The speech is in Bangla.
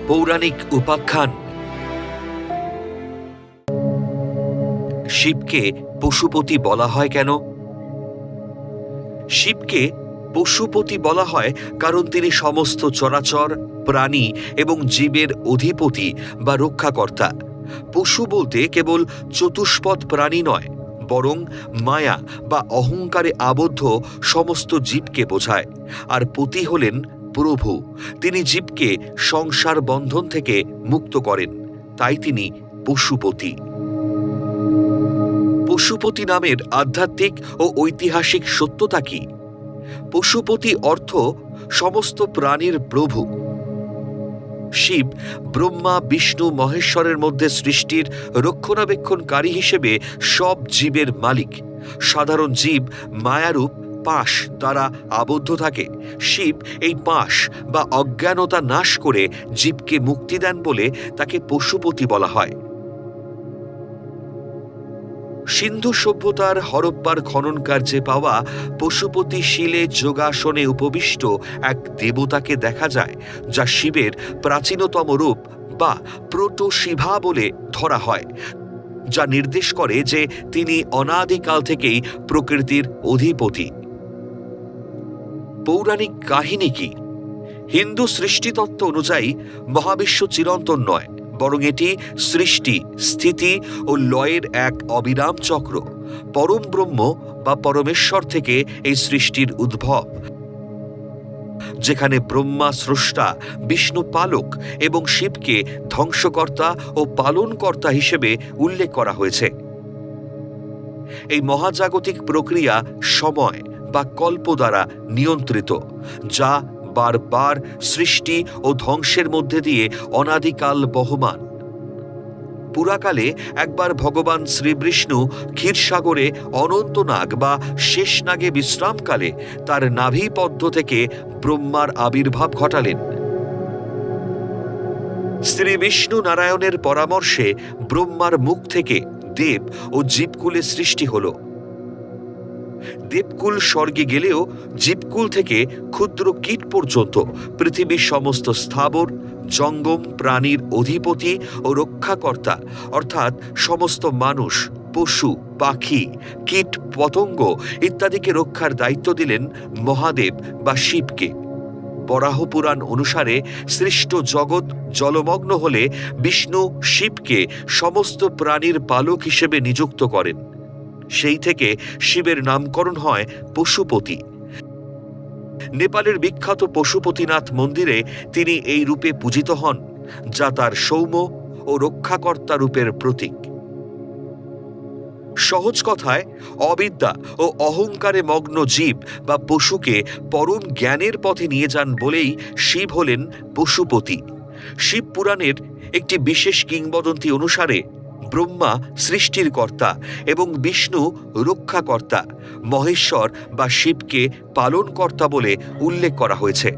পৌরাণিক উপাখ্যান। শিবকে পশুপতি বলা হয় কেন? শিবকে পশুপতি বলা হয় কারণ তিনি সমস্ত চরাচর, প্রাণী এবং জীবের অধিপতি বা রক্ষাকর্তা। পশু বলতে কেবল চতুষ্পদ প্রাণী নয়, বরং মায়া বা অহংকারে আবদ্ধ সমস্ত জীবকে বোঝায়। আর পতি হলেন প্রভু, তিনি জীবকে সংসার বন্ধন থেকে মুক্ত করেন, তাই তিনি পশুপতি। পশুপতি নামের আধ্যাত্মিক ও ঐতিহাসিক সত্যতা কি? পশুপতি অর্থ সমস্ত প্রাণীর প্রভু। শিব ব্রহ্মা, বিষ্ণু, মহেশ্বরের মধ্যে সৃষ্টির রক্ষণাবেক্ষণকারী হিসেবে সব জীবের মালিক। সাধারণ জীব মায়ারূপ পাশ দ্বারা আবদ্ধ থাকে। শিব এই পাশ বা অজ্ঞানতা নাশ করে জীবকে মুক্তি দেন বলে তাকে পশুপতি বলা হয়। সিন্ধু সভ্যতার হরপ্পার খনন কার্যে পাওয়া পশুপতি শিলে যোগাসনে উপবিষ্ট এক দেবতাকে দেখা যায়, যা শিবের প্রাচীনতম রূপ বা প্রোটো শিভা বলে ধরা হয়, যা নির্দেশ করে যে তিনি অনাদিকাল থেকেই প্রকৃতির অধিপতি। পৌরাণিক কাহিনী কি? হিন্দু সৃষ্টিতত্ত্ব অনুযায়ী মহাবিশ্ব চিরন্তন নয়, বরং এটি সৃষ্টি, স্থিতি ও লয়ের এক অবিরাম চক্র। পরম ব্রহ্ম বা পরমেশ্বর থেকে এই সৃষ্টির উদ্ভব, যেখানে ব্রহ্মা স্রষ্টা, বিষ্ণু পালক এবং শিবকে ধ্বংসকর্তা ও পালনকর্তা হিসেবে উল্লেখ করা হয়েছে। এই মহাজাগতিক প্রক্রিয়া সময় বা কল্প দ্বারা নিয়ন্ত্রিত, যা বারবার সৃষ্টি ও ধ্বংসের মধ্যে দিয়ে অনাদিকাল বহমান। পুরাকালে একবার ভগবান শ্রীবিষ্ণু ক্ষীরসাগরে অনন্তনাগ বা শেষনাগে বিশ্রামকালে তার নাভিপদ্ম থেকে ব্রহ্মার আবির্ভাব ঘটালেন। শ্রী বিষ্ণু নারায়ণের পরামর্শে ব্রহ্মার মুখ থেকে দেব ও জীবকুলের সৃষ্টি হল। দেবকুল স্বর্গে গেলেও জীবকুল থেকে ক্ষুদ্র কীট পর্যন্ত পৃথিবীর সমস্ত স্থাবর জঙ্গম প্রাণীর অধিপতি ও রক্ষাকর্তা, অর্থাৎ সমস্ত মানুষ, পশু, পাখি, কীট পতঙ্গ ইত্যাদিকে রক্ষার দায়িত্ব দিলেন মহাদেব বা শিবকে। বরাহ পুরাণ অনুসারে সৃষ্ট জগৎ জলমগ্ন হলে বিষ্ণু শিবকে সমস্ত প্রাণীর পালক হিসেবে নিযুক্ত করেন। সেই থেকে শিবের নামকরণ হয় পশুপতি। নেপালের বিখ্যাত পশুপতিনাথ মন্দিরে তিনি এই রূপে পূজিত হন, যা তার সৌম্য ও রক্ষাকর্তা রূপের প্রতীক। সহজ কথায়, অবিদ্যা ও অহংকারে মগ্ন জীব বা পশুকে পরম জ্ঞানের পথে নিয়ে যান বলেই শিব হলেন পশুপতি। শিব পুরাণের একটি বিশেষ কিংবদন্তি অনুসারে ব্রহ্মা সৃষ্টির কর্তা এবং বিষ্ণু রক্ষাকর্তা, মহেশ্বর বা শিবকে পালনকর্তা বলে উল্লেখ করা হয়েছে।